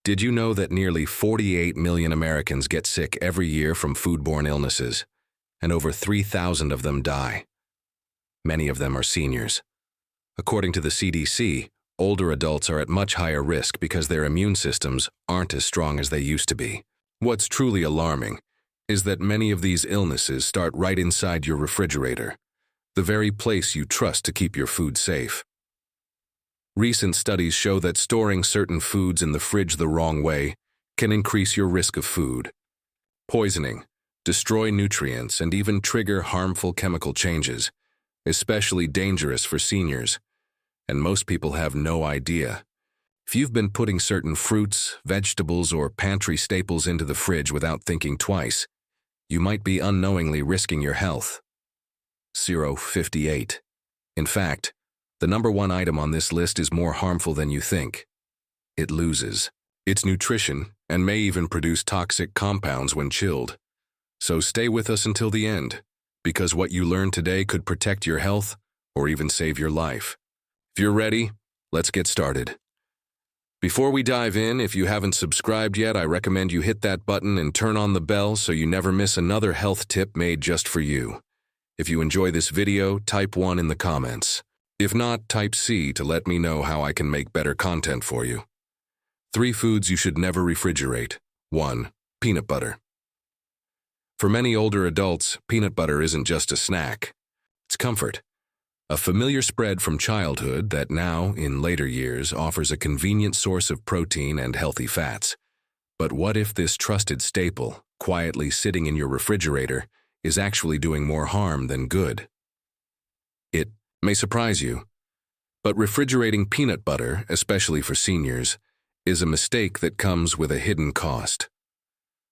Did you know that nearly 48 million Americans get sick every year from foodborne illnesses, and over 3,000 of them die? Many of them are seniors. According to the CDC, older adults are at much higher risk because their immune systems aren't as strong as they used to be. What's truly alarming is that many of these illnesses start right inside your refrigerator, the very place you trust to keep your food safe. Recent studies show that storing certain foods in the fridge the wrong way can increase your risk of food poisoning, destroy nutrients, and even trigger harmful chemical changes, especially dangerous for seniors. And most people have no idea. If you've been putting certain fruits, vegetables, or pantry staples into the fridge without thinking twice, you might be unknowingly risking your health. 058. In fact, the number one item on this list is more harmful than you think. It loses its nutrition and may even produce toxic compounds when chilled. So stay with us until the end, because what you learn today could protect your health or even save your life. If you're ready, let's get started. Before we dive in, if you haven't subscribed yet, I recommend you hit that button and turn on the bell so you never miss another health tip made just for you. If you enjoy this video, type 1 in the comments. If not, type C to let me know how I can make better content for you. 3 foods you should never refrigerate. 1. Peanut butter. For many older adults, peanut butter isn't just a snack. It's comfort. A familiar spread from childhood that now, in later years, offers a convenient source of protein and healthy fats. But what if this trusted staple, quietly sitting in your refrigerator, is actually doing more harm than good? It may surprise you, but refrigerating peanut butter, especially for seniors, is a mistake that comes with a hidden cost.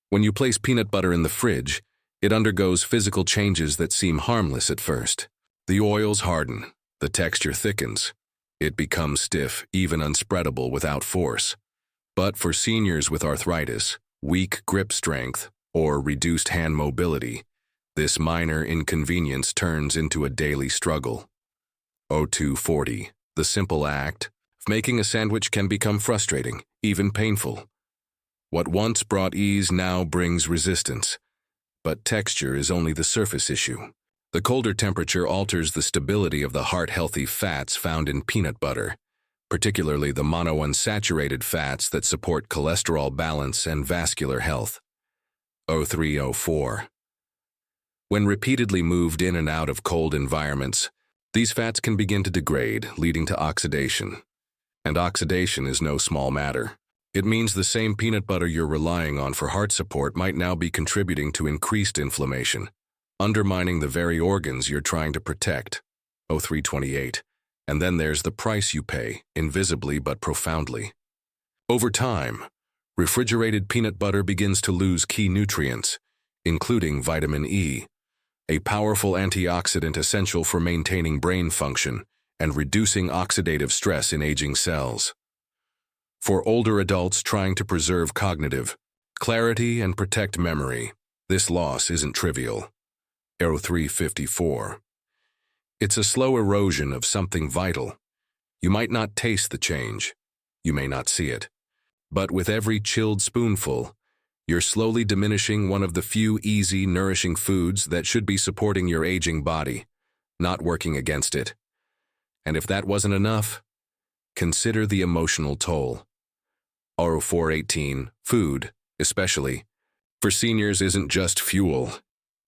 When you place peanut butter in the fridge, it undergoes physical changes that seem harmless at first. The oils harden, the texture thickens. It becomes stiff, even unspreadable without force. But for seniors with arthritis, weak grip strength, or reduced hand mobility, this minor inconvenience turns into a daily struggle. 0240. The simple act of making a sandwich can become frustrating, even painful. What once brought ease now brings resistance. But texture is only the surface issue. The colder temperature alters the stability of the heart-healthy fats found in peanut butter, particularly the monounsaturated fats that support cholesterol balance and vascular health. 0304. When repeatedly moved in and out of cold environments, these fats can begin to degrade, leading to oxidation. And oxidation is no small matter. It means the same peanut butter you're relying on for heart support might now be contributing to increased inflammation, undermining the very organs you're trying to protect. 0328. And then there's the price you pay, invisibly but profoundly. Over time, refrigerated peanut butter begins to lose key nutrients, including vitamin E, a powerful antioxidant essential for maintaining brain function and reducing oxidative stress in aging cells. For older adults trying to preserve cognitive clarity and protect memory, this loss isn't trivial. 0354. It's a slow erosion of something vital. You might not taste the change. You may not see it. But with every chilled spoonful, you're slowly diminishing one of the few easy, nourishing foods that should be supporting your aging body, not working against it. And if that wasn't enough, consider the emotional toll. 0418. Food, especially for seniors, isn't just fuel.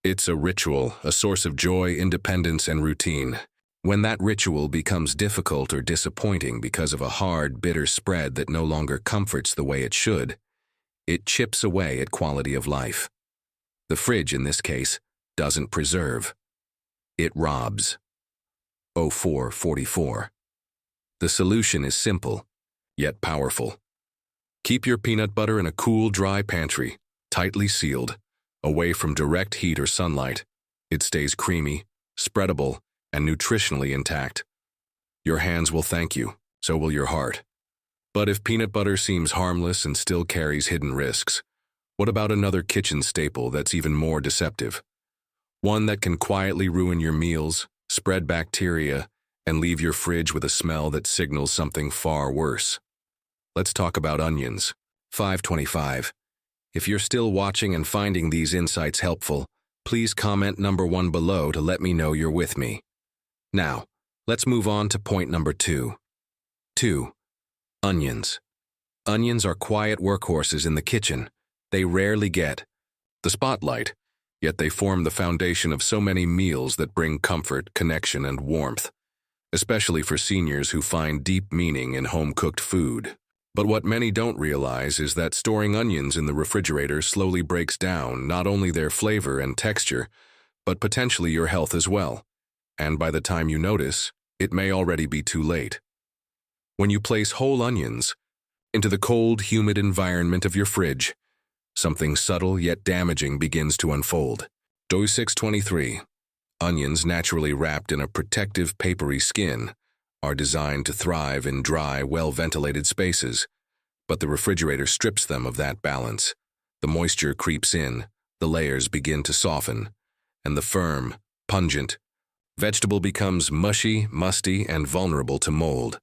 It's a ritual, a source of joy, independence, and routine. When that ritual becomes difficult or disappointing because of a hard, bitter spread that no longer comforts the way it should, it chips away at quality of life. The fridge, in this case, doesn't preserve. It robs. 0444. The solution is simple, yet powerful. Keep your peanut butter in a cool, dry pantry, tightly sealed, away from direct heat or sunlight. It stays creamy, spreadable, and nutritionally intact. Your hands will thank you, so will your heart. But if peanut butter seems harmless and still carries hidden risks, what about another kitchen staple that's even more deceptive? One that can quietly ruin your meals, spread bacteria, and leave your fridge with a smell that signals something far worse. Let's talk about onions. 525. If you're still watching and finding these insights helpful, please comment number 1 below to let me know you're with me. Now, let's move on to point number 2. 2. Onions. Onions are quiet workhorses in the kitchen. They rarely get the spotlight, yet they form the foundation of so many meals that bring comfort, connection, and warmth, especially for seniors who find deep meaning in home-cooked food. But what many don't realize is that storing onions in the refrigerator slowly breaks down not only their flavor and texture, but potentially your health as well. And by the time you notice, it may already be too late. When you place whole onions into the cold, humid environment of your fridge, something subtle yet damaging begins to unfold. 623. Onions, naturally wrapped in a protective, papery skin, are designed to thrive in dry, well-ventilated spaces, but the refrigerator strips them of that balance. The moisture creeps in, the layers begin to soften, and the firm, pungent vegetable becomes mushy, musty, and vulnerable to mold.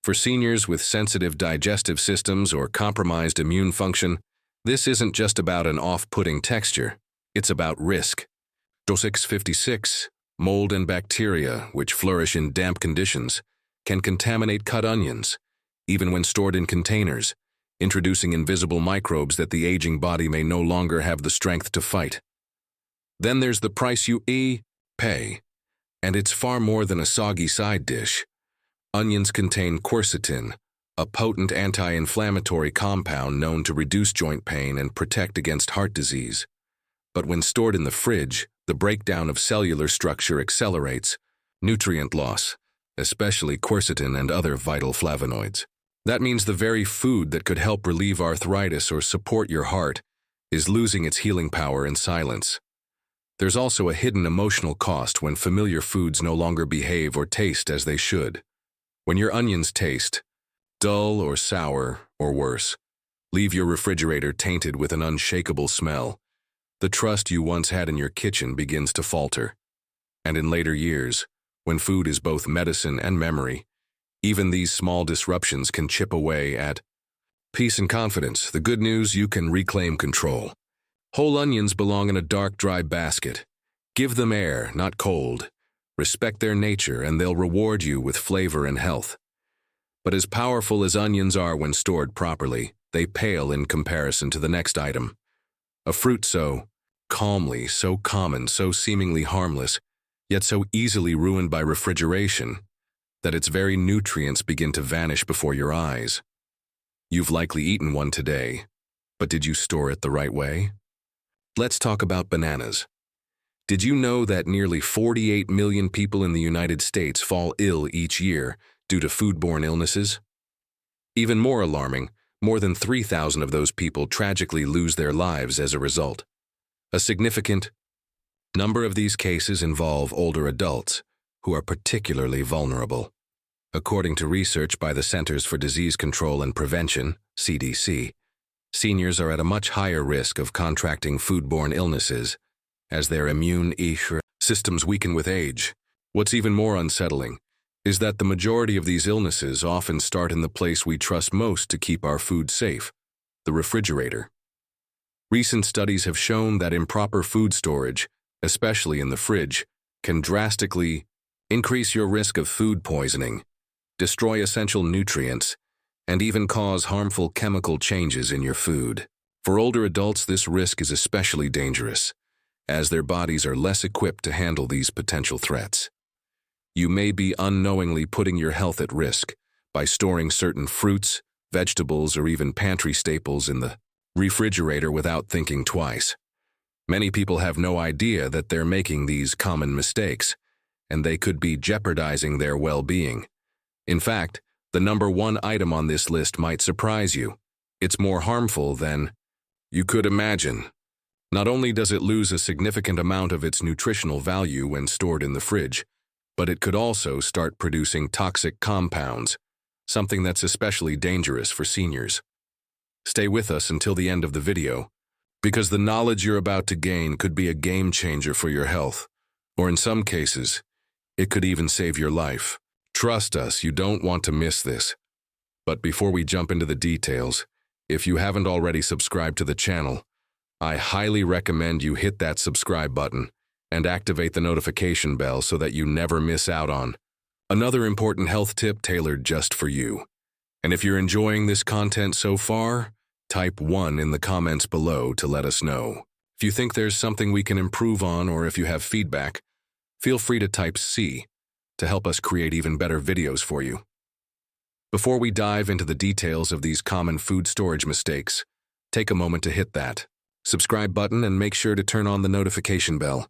For seniors with sensitive digestive systems or compromised immune function, this isn't just about an off-putting texture, it's about risk. 656. Mold and bacteria, which flourish in damp conditions, can contaminate cut onions, even when stored in containers, introducing invisible microbes that the aging body may no longer have the strength to fight. Then there's the price you pay, and it's far more than a soggy side dish. Onions contain quercetin, a potent anti-inflammatory compound known to reduce joint pain and protect against heart disease. But when stored in the fridge, the breakdown of cellular structure accelerates, nutrient loss, especially quercetin and other vital flavonoids. That means the very food that could help relieve arthritis or support your heart is losing its healing power in silence. There's also a hidden emotional cost when familiar foods no longer behave or taste as they should. When your onions taste dull or sour, or worse, leave your refrigerator tainted with an unshakable smell, the trust you once had in your kitchen begins to falter. And in later years, when food is both medicine and memory, even these small disruptions can chip away at peace and confidence. The good news: you can reclaim control. Whole onions belong in a dark, dry basket. Give them air, not cold. Respect their nature, and they'll reward you with flavor and health. But as powerful as onions are when stored properly, they pale in comparison to the next item. A fruit so calmly, so common, so seemingly harmless, yet so easily ruined by refrigeration, that its very nutrients begin to vanish before your eyes. You've likely eaten one today, but did you store it the right way? Let's talk about bananas. Did you know that nearly 48 million people in the United States fall ill each year due to foodborne illnesses? Even more alarming, more than 3,000 of those people tragically lose their lives as a result. A significant number of these cases involve older adults, who are particularly vulnerable. According to research by the Centers for Disease Control and Prevention, CDC, seniors are at a much higher risk of contracting foodborne illnesses as their immune systems weaken with age. What's even more unsettling is that the majority of these illnesses often start in the place we trust most to keep our food safe, the refrigerator. Recent studies have shown that improper food storage, especially in the fridge, can drastically increase your risk of food poisoning, destroy essential nutrients, and even cause harmful chemical changes in your food. For older adults, this risk is especially dangerous, as their bodies are less equipped to handle these potential threats. You may be unknowingly putting your health at risk by storing certain fruits, vegetables, or even pantry staples in the refrigerator without thinking twice. Many people have no idea that they're making these common mistakes, and they could be jeopardizing their well-being. In fact, the number 1 item on this list might surprise you. It's more harmful than you could imagine. Not only does it lose a significant amount of its nutritional value when stored in the fridge, but it could also start producing toxic compounds, something that's especially dangerous for seniors. Stay with us until the end of the video, because the knowledge you're about to gain could be a game changer for your health, or in some cases, it could even save your life. Trust us, you don't want to miss this. But before we jump into the details, If you haven't already subscribed to the channel, I highly recommend you hit that subscribe button and activate the notification bell so that you never miss out on another important health tip tailored just for you. And if you're enjoying this content so far, type 1 in the comments below to let us know. If you think there's something we can improve on, or if you have feedback, feel free to type C to help us create even better videos for you. Before we dive into the details of these common food storage mistakes, take a moment to hit that subscribe button and make sure to turn on the notification bell.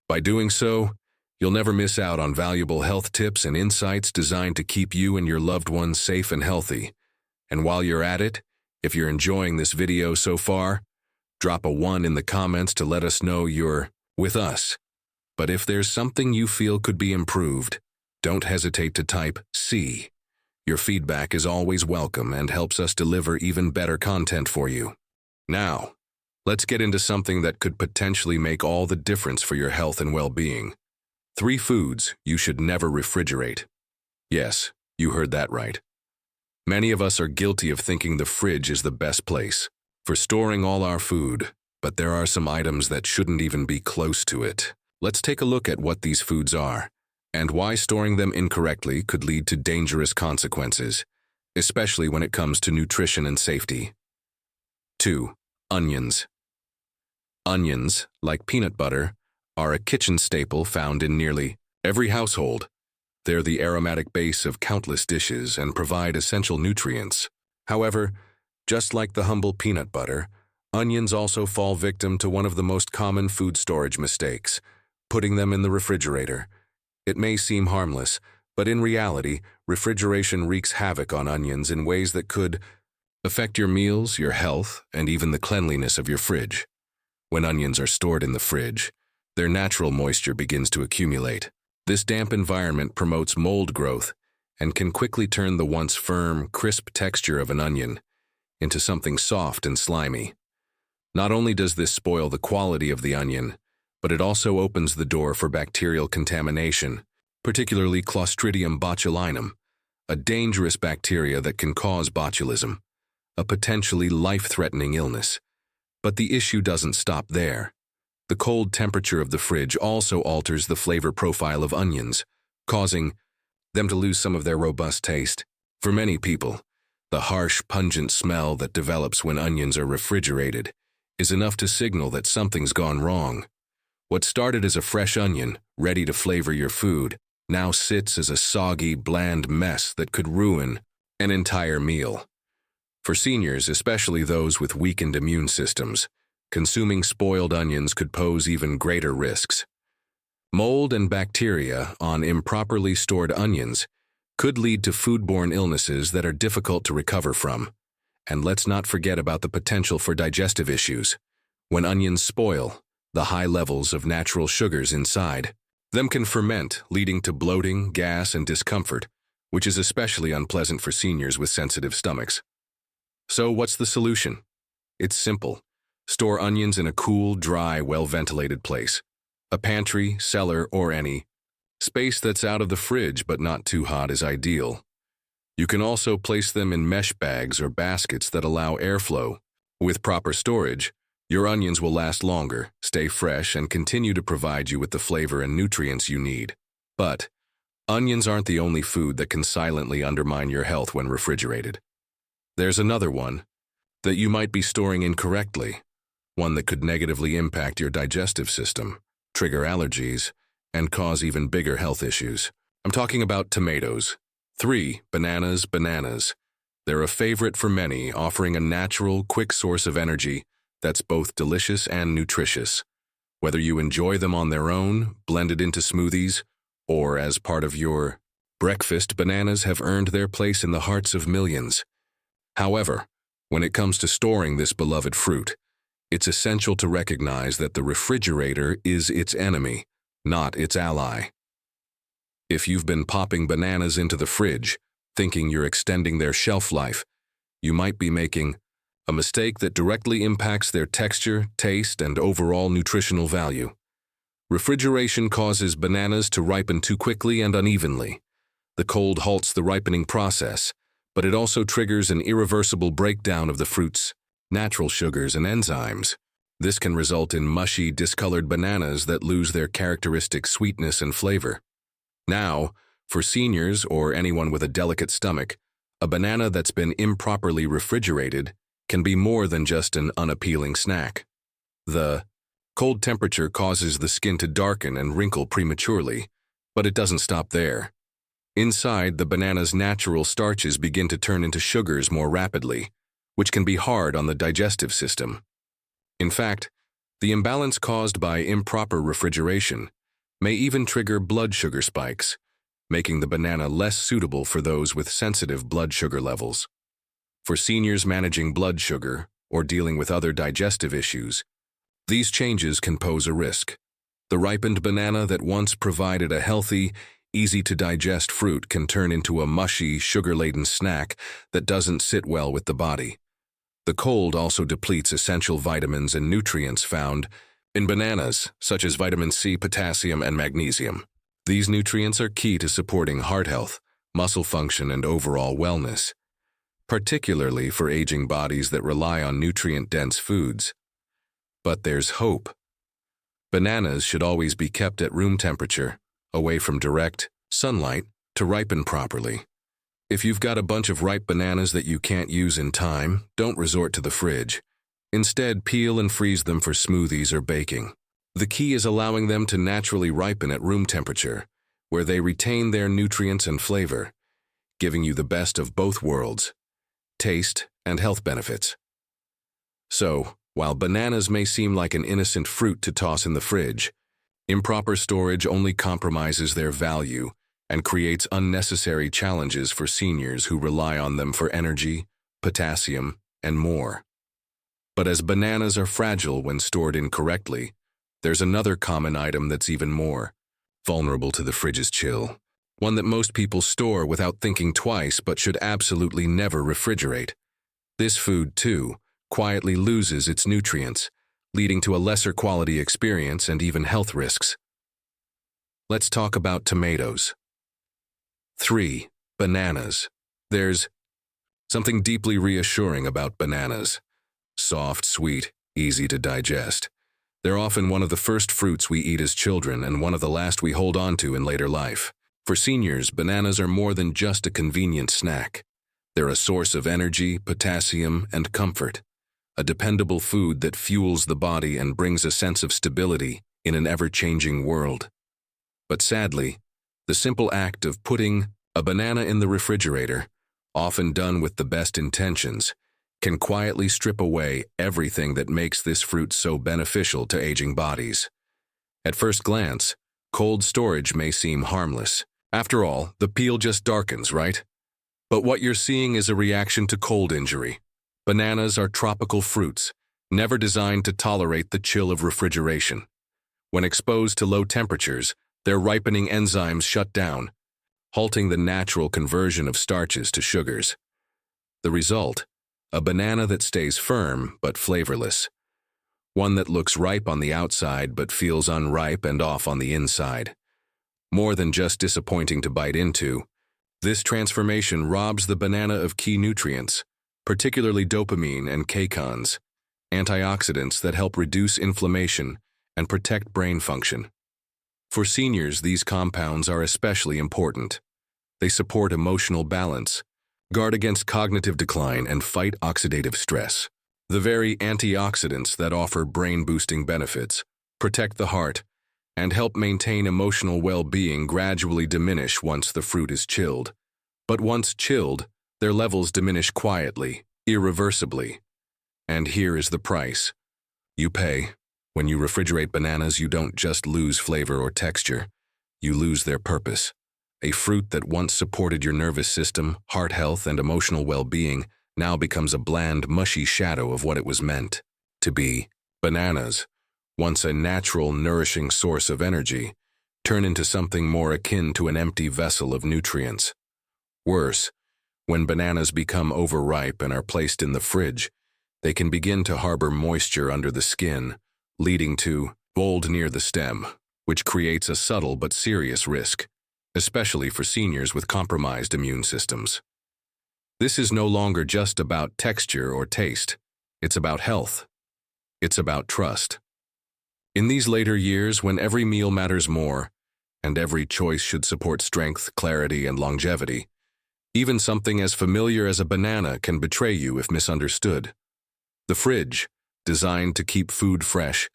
By doing so, you'll never miss out on valuable health tips and insights designed to keep you and your loved ones safe and healthy. And while you're at it, if you're enjoying this video so far, drop a 1 in the comments to let us know you're with us. But if there's something you feel could be improved, don't hesitate to type C. Your feedback is always welcome and helps us deliver even better content for you. Now, let's get into something that could potentially make all the difference for your health and well-being. 3 foods you should never refrigerate. Yes, you heard that right. Many of us are guilty of thinking the fridge is the best place for storing all our food, but there are some items that shouldn't even be close to it. Let's take a look at what these foods are and why storing them incorrectly could lead to dangerous consequences, especially when it comes to nutrition and safety. 2. Onions. Onions, like peanut butter, are a kitchen staple found in nearly every household. They're the aromatic base of countless dishes and provide essential nutrients. However, just like the humble peanut butter, onions also fall victim to one of the most common food storage mistakes: putting them in the refrigerator. It may seem harmless, but in reality, refrigeration wreaks havoc on onions in ways that could affect your meals, your health, and even the cleanliness of your fridge. When onions are stored in the fridge, their natural moisture begins to accumulate. This damp environment promotes mold growth and can quickly turn the once firm, crisp texture of an onion into something soft and slimy. Not only does this spoil the quality of the onion, but it also opens the door for bacterial contamination, particularly Clostridium botulinum, a dangerous bacteria that can cause botulism, a potentially life-threatening illness. But the issue doesn't stop there. The cold temperature of the fridge also alters the flavor profile of onions, causing them to lose some of their robust taste. For many people, the harsh, pungent smell that develops when onions are refrigerated is enough to signal that something's gone wrong. What started as a fresh onion, ready to flavor your food, now sits as a soggy, bland mess that could ruin an entire meal. For seniors, especially those with weakened immune systems, consuming spoiled onions could pose even greater risks. Mold and bacteria on improperly stored onions could lead to foodborne illnesses that are difficult to recover from. And let's not forget about the potential for digestive issues. When onions spoil, the high levels of natural sugars inside them can ferment, leading to bloating, gas, and discomfort, which is especially unpleasant for seniors with sensitive stomachs. So what's the solution? It's simple. Store onions in a cool, dry, well-ventilated place. A pantry, cellar, or any space that's out of the fridge but not too hot is ideal. You can also place them in mesh bags or baskets that allow airflow. With proper storage, your onions will last longer, stay fresh, and continue to provide you with the flavor and nutrients you need. But onions aren't the only food that can silently undermine your health when refrigerated. There's another one that you might be storing incorrectly, one that could negatively impact your digestive system, trigger allergies, and cause even bigger health issues. I'm talking about tomatoes. 3. Bananas. They're a favorite for many, offering a natural, quick source of energy that's both delicious and nutritious. Whether you enjoy them on their own, blended into smoothies, or as part of your breakfast, bananas have earned their place in the hearts of millions. However, when it comes to storing this beloved fruit, it's essential to recognize that the refrigerator is its enemy, not its ally. If you've been popping bananas into the fridge, thinking you're extending their shelf life, you might be making a mistake that directly impacts their texture, taste, and overall nutritional value. Refrigeration causes bananas to ripen too quickly and unevenly. The cold halts the ripening process, but it also triggers an irreversible breakdown of the fruit's natural sugars and enzymes. This can result in mushy, discolored bananas that lose their characteristic sweetness and flavor. Now, for seniors or anyone with a delicate stomach, a banana that's been improperly refrigerated can be more than just an unappealing snack. The cold temperature causes the skin to darken and wrinkle prematurely, but it doesn't stop there. Inside, the banana's natural starches begin to turn into sugars more rapidly, which can be hard on the digestive system. In fact, the imbalance caused by improper refrigeration may even trigger blood sugar spikes, making the banana less suitable for those with sensitive blood sugar levels. For seniors managing blood sugar or dealing with other digestive issues, these changes can pose a risk. The ripened banana that once provided a healthy, easy-to-digest fruit can turn into a mushy, sugar-laden snack that doesn't sit well with the body. The cold also depletes essential vitamins and nutrients found in bananas, such as vitamin C, potassium, and magnesium. These nutrients are key to supporting heart health, muscle function, and overall wellness, particularly for aging bodies that rely on nutrient-dense foods. But there's hope. Bananas should always be kept at room temperature, away from direct sunlight, to ripen properly. If you've got a bunch of ripe bananas that you can't use in time, don't resort to the fridge. Instead, peel and freeze them for smoothies or baking. The key is allowing them to naturally ripen at room temperature, where they retain their nutrients and flavor, giving you the best of both worlds, taste and health benefits. So, while bananas may seem like an innocent fruit to toss in the fridge, improper storage only compromises their value and creates unnecessary challenges for seniors who rely on them for energy, potassium, and more. But as bananas are fragile when stored incorrectly, there's another common item that's even more vulnerable to the fridge's chill, one that most people store without thinking twice but should absolutely never refrigerate. This food, too, quietly loses its nutrients, leading to a lesser quality experience and even health risks. Let's talk about tomatoes. 3. Bananas. There's something deeply reassuring about bananas. Soft, sweet, easy to digest. They're often one of the first fruits we eat as children and one of the last we hold on to in later life. For seniors, bananas are more than just a convenient snack. They're a source of energy, potassium, and comfort. A dependable food that fuels the body and brings a sense of stability in an ever-changing world. But sadly, the simple act of putting a banana in the refrigerator, often done with the best intentions, can quietly strip away everything that makes this fruit so beneficial to aging bodies. At first glance, cold storage may seem harmless. After all, the peel just darkens, right? But what you're seeing is a reaction to cold injury. Bananas are tropical fruits, never designed to tolerate the chill of refrigeration. When exposed to low temperatures, their ripening enzymes shut down, halting the natural conversion of starches to sugars. The result? A banana that stays firm but flavorless. One that looks ripe on the outside but feels unripe and off on the inside. More than just disappointing to bite into, this transformation robs the banana of key nutrients, particularly dopamine and cacoins, antioxidants that help reduce inflammation and protect brain function. For seniors, these compounds are especially important. They support emotional balance, guard against cognitive decline, and fight oxidative stress. The very antioxidants that offer brain-boosting benefits, protect the heart, and help maintain emotional well-being gradually diminish once the fruit is chilled. But once chilled, their levels diminish quietly, irreversibly. And here is the price you pay. When you refrigerate bananas, you don't just lose flavor or texture, you lose their purpose. A fruit that once supported your nervous system, heart health, and emotional well-being now becomes a bland, mushy shadow of what it was meant to be. Bananas, once a natural, nourishing source of energy, turn into something more akin to an empty vessel of nutrients. Worse, when bananas become overripe and are placed in the fridge, they can begin to harbor moisture under the skin, leading to mold near the stem, which creates a subtle but serious risk, especially for seniors with compromised immune systems. This is no longer just about texture or taste. It's about health. It's about trust. In these later years, when every meal matters more, and every choice should support strength, clarity, and longevity, even something as familiar as a banana can betray you if misunderstood. The fridge, designed to keep food fresh,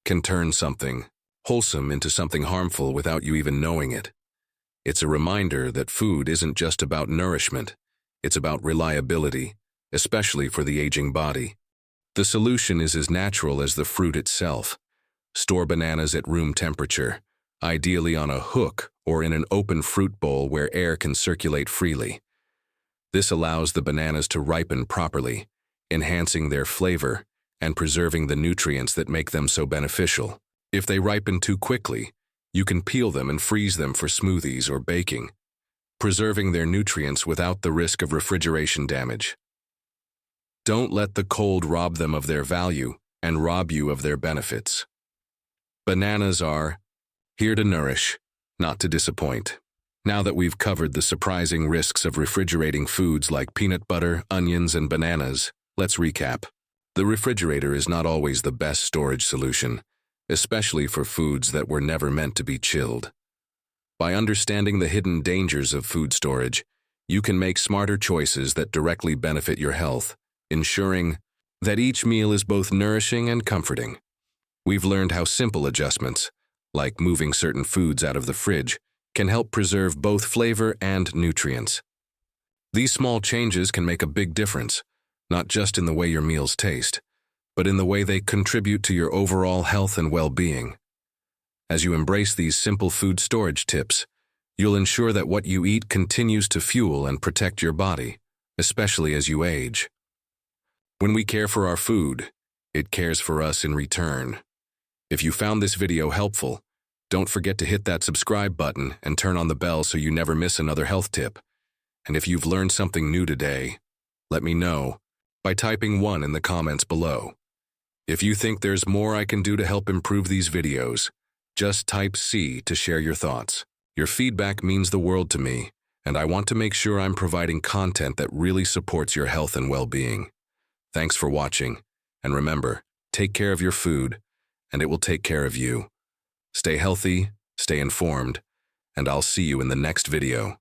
can turn something wholesome into something harmful without you even knowing it. It's a reminder that food isn't just about nourishment, it's about reliability, especially for the aging body. The solution is as natural as the fruit itself. Store bananas at room temperature, ideally on a hook or in an open fruit bowl where air can circulate freely. This allows the bananas to ripen properly, enhancing their flavor and preserving the nutrients that make them so beneficial. If they ripen too quickly, you can peel them and freeze them for smoothies or baking, preserving their nutrients without the risk of refrigeration damage. Don't let the cold rob them of their value and rob you of their benefits. Bananas are here to nourish, not to disappoint. Now that we've covered the surprising risks of refrigerating foods like peanut butter, onions, and bananas, let's recap. The refrigerator is not always the best storage solution, especially for foods that were never meant to be chilled. By understanding the hidden dangers of food storage, you can make smarter choices that directly benefit your health, ensuring that each meal is both nourishing and comforting. We've learned how simple adjustments, like moving certain foods out of the fridge, can help preserve both flavor and nutrients. These small changes can make a big difference, not just in the way your meals taste, but in the way they contribute to your overall health and well-being. As you embrace these simple food storage tips, you'll ensure that what you eat continues to fuel and protect your body, especially as you age. When we care for our food, it cares for us in return. If you found this video helpful, don't forget to hit that subscribe button and turn on the bell so you never miss another health tip. And if you've learned something new today, let me know by typing 1 in the comments below. If you think there's more I can do to help improve these videos, just type C to share your thoughts. Your feedback means the world to me, and I want to make sure I'm providing content that really supports your health and well-being. Thanks for watching, and remember, take care of your food, and it will take care of you. Stay healthy, stay informed, and I'll see you in the next video.